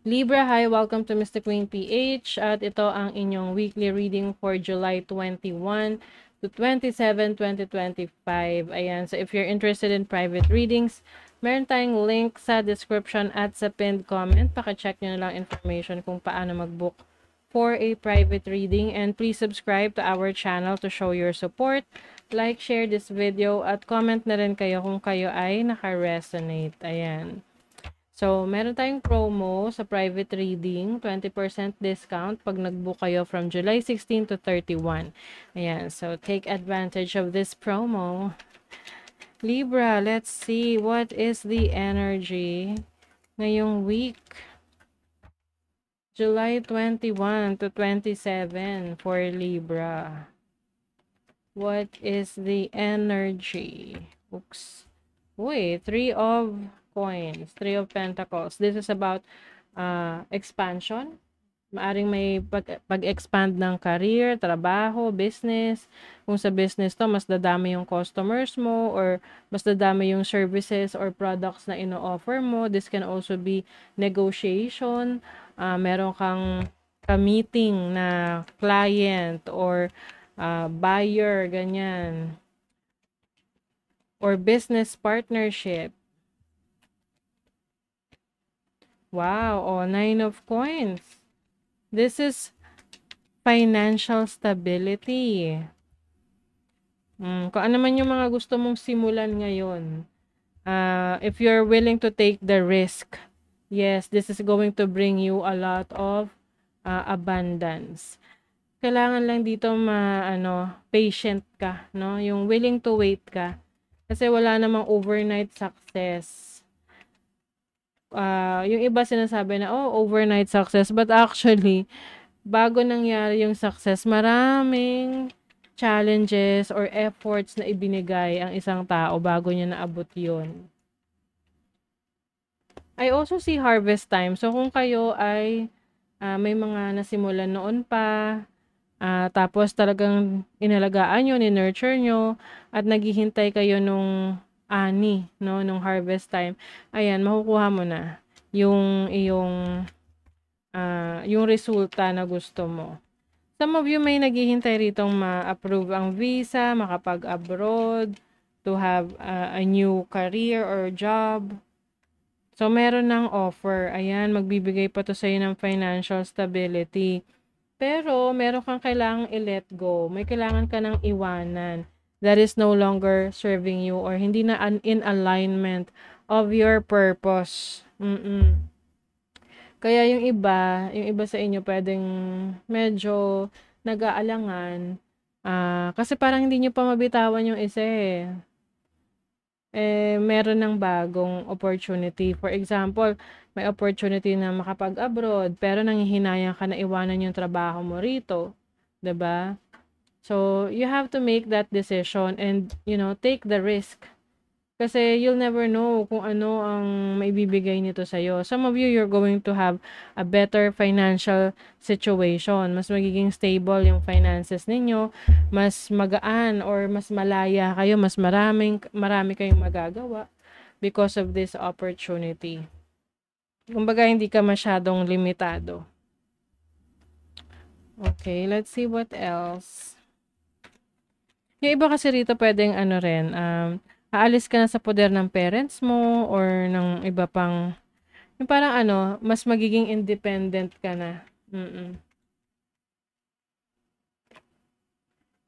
Libra, hi, welcome to Mystic Queen PH at ito ang inyong weekly reading for July 21 to 27, 2025. Ayan, so if you're interested in private readings, meron tayong link sa description at sa pinned comment. Paka-check nyo na lang information kung paano mag-book for a private reading, and please subscribe to our channel to show your support. Like, share this video at comment na rin kayo kung kayo ay naka-resonate. Ayan. So, meron tayong promo sa private reading, 20% discount pag nag-book kayo from July 16 to 31. Ayan, so take advantage of this promo. Libra, let's see what is the energy ngayong week. July 21 to 27 for Libra. What is the energy? Oops. Uy, 3 of coins, 3 of pentacles. This is about expansion. Maaring may pag-expand ng career, trabaho, business. Kung sa business to, mas dadami yung customers mo or mas dadami yung services or products na ino-offer mo. This can also be negotiation. Meron kang ka-meeting na client or buyer, ganyan. Or business partnership. Wow, oh, 9 of coins. This is financial stability. Kung ano man yung mga gusto mong simulan ngayon, if you're willing to take the risk, yes, this is going to bring you a lot of abundance. Kailangan lang dito patient ka, no? Yung willing to wait ka. Kasi wala namang overnight success. Yung iba sinasabi na, overnight success. But actually, bago nangyari yung success, maraming challenges or efforts na ibinigay ang isang tao bago niya naabot yun. I also see harvest time. So, kung kayo ay may mga nasimulan noon pa, tapos talagang inalagaan nyo, ni-nurture nyo, at naghihintay kayo nung ani, no, nung harvest time, ayan, makukuha mo na yung yung resulta na gusto mo. Some of you may naghihintay ritong ma-approve ang visa, makapag-abroad, to have a new career or job. So, meron ng offer. Ayan, magbibigay pa to sa'yo ng financial stability. Pero, meron kang kailangang i-let go. May kailangan ka ng iwanan that is no longer serving you or hindi na in alignment of your purpose. Kaya yung iba sa inyo pwedeng medyo nag-aalangan kasi parang hindi nyo pa mabitawan yung isa meron ng bagong opportunity. For example, may opportunity na makapag-abroad pero nanghihinayang ka na iwanan yung trabaho mo rito, 'di ba? So, you have to make that decision and, take the risk. Kasi you'll never know kung ano ang maibibigay nito sa'yo. Some of you, you're going to have a better financial situation. Mas magiging stable yung finances ninyo. Mas magaan or mas malaya kayo. Mas marami kayong magagawa because of this opportunity. Kumbaga, hindi ka masyadong limitado. Okay, let's see what else. Yung iba kasi rito pwedeng aalis ka na sa poder ng parents mo or ng iba pang, yung parang mas magiging independent ka na.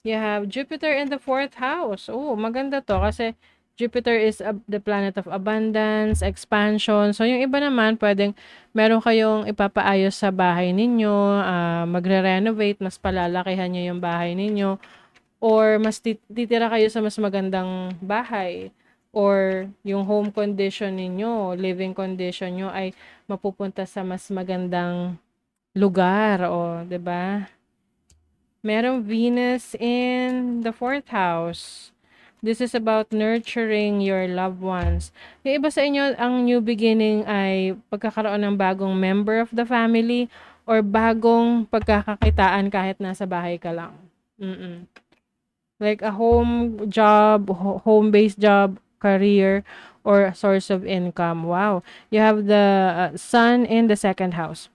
You have Jupiter in the 4th house. Oh, maganda to kasi Jupiter is the planet of abundance, expansion. So, yung iba naman, pwedeng meron kayong ipapaayos sa bahay ninyo, magre-renovate, mas palalakihan nyo yung bahay ninyo, or mas titira kayo sa mas magandang bahay, or yung home condition ninyo, living condition nyo ay mapupunta sa mas magandang lugar, o, 'di ba? Merong Venus in the 4th house. This is about nurturing your loved ones. Yung iba sa inyo, ang new beginning ay pagkakaroon ng bagong member of the family or bagong pagkakakitaan kahit nasa bahay ka lang. Like a home job, home-based job, career, or source of income. Wow. You have the sun in the second house.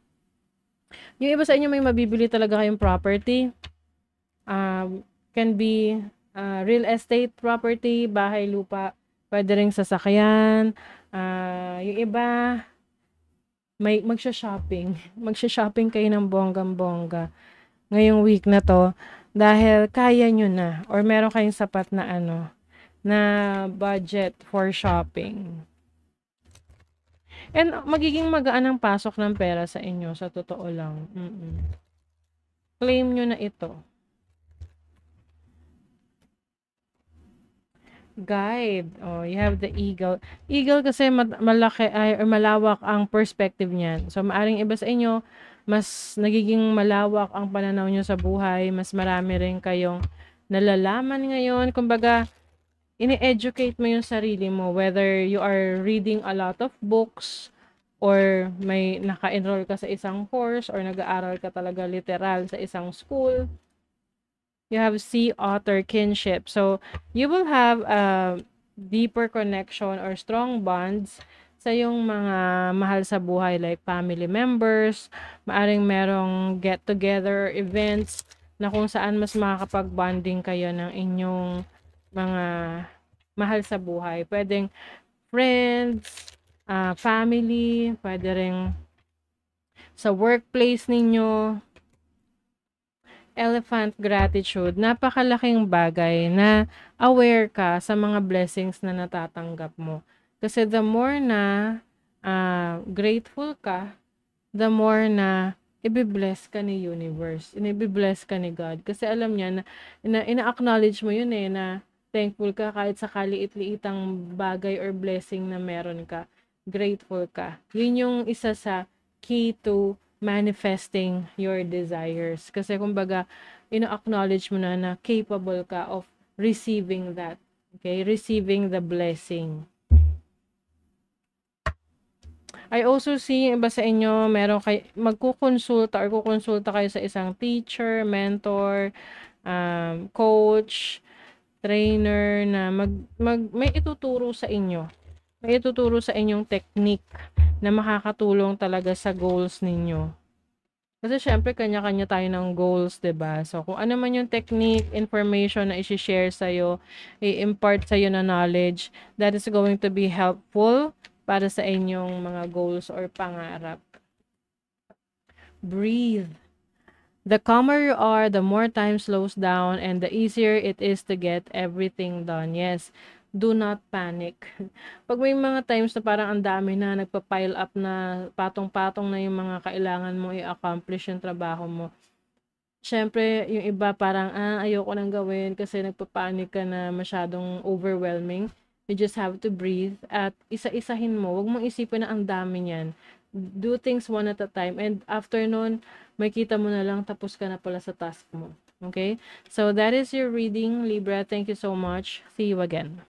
Yung iba sa inyo may mabibili talaga kayong property. Can be real estate property, bahay, lupa, pwede ring sasakyan. Yung iba, may magsha-shopping. Magsha-shopping kayo ng bonggang-bongga ngayong week na to dahil kaya nyo na or meron kayong sapat na na budget for shopping. And magiging magaan ang pasok ng pera sa inyo, sa totoo lang. Claim nyo na ito. Guide. Oh, you have the eagle. Eagle kasi malaki or malawak ang perspective niyan. So, maaring iba sa inyo, mas nagiging malawak ang pananaw nyo sa buhay. Mas marami rin kayong nalalaman ngayon. Kumbaga, ini-educate mo yung sarili mo. Whether you are reading a lot of books or may naka-enroll ka sa isang course or nag-aaral ka talaga literal sa isang school. You have sea otter kinship. So, you will have a deeper connection or strong bonds sa yung mga mahal sa buhay like family members. Maaring merong get-together events na kung saan mas makakapag-bonding kayo ng inyong mga mahal sa buhay. Pwedeng friends, family, pwede rin sa workplace ninyo. Elephant gratitude, napakalaking bagay na aware ka sa mga blessings na natatanggap mo. Kasi the more na grateful ka, the more na ibibless ka ni universe, ibibless ka ni God. Kasi alam niya na ina-acknowledge mo yun na thankful ka kahit sa kaliit-liitang bagay or blessing na meron ka. Grateful ka. Yun yung isa sa key to manifesting your desires. Kasi kumbaga, ina-acknowledge mo na capable ka of receiving that. Okay? Receiving the blessing. I also see iba sa inyo, meron kayo, magkukonsulta or kukonsulta kayo sa isang teacher, mentor, coach, trainer na may ituturo sa inyo. May ituturo sa inyong technique na makakatulong talaga sa goals ninyo. Kasi syempre kanya-kanya tayo ng goals, 'di ba? So kung ano man yung technique, information na i-share sa iyo, i-impart sa iyo na knowledge, that is going to be helpful para sa inyong mga goals or pangarap. Breathe. The calmer you are, the more time slows down and the easier it is to get everything done. Yes, do not panic. Pag may mga times na parang ang dami na, nagpa-pile up na, patong-patong na yung mga kailangan mo i-accomplish yung trabaho mo. Siyempre, yung iba parang, ayoko nang gawin kasi nagpa-panic ka na masyadong overwhelming. You just have to breathe at isa-isahin mo. Huwag mong isipin na ang dami niyan. Do things one at a time. And after nun, makita mo na lang tapos ka na pala sa task mo. Okay? So, that is your reading, Libra. Thank you so much. See you again.